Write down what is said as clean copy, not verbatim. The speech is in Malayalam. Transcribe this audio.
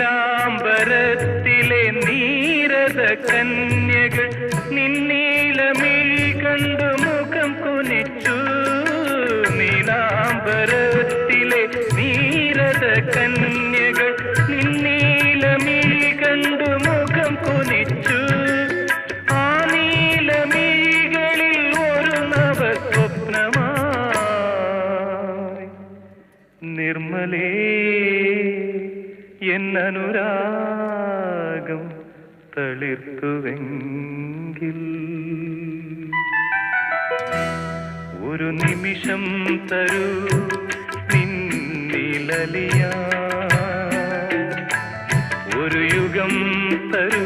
നീലാംബരത്തിലെ നീരത കന്യകൾ നിന്നീലമിഴി കണ്ടു മുഖം കുനിച്ചു. നീലാംബരത്തിലെ നീരത കന്യകൾ നിന്നീലമിഴി കണ്ടു മുഖം കുനിച്ചു. ആ നീലമിഴികളിൽ ഒരു നവസ്വപ്നമായി നിർമ്മലേ എന്നനുരാഗം തളിർത്തുവെങ്കിൽ ഒരു നിമിഷം തരൂ നിന്നിലലിയാൻ, ഒരു യുഗം തരൂ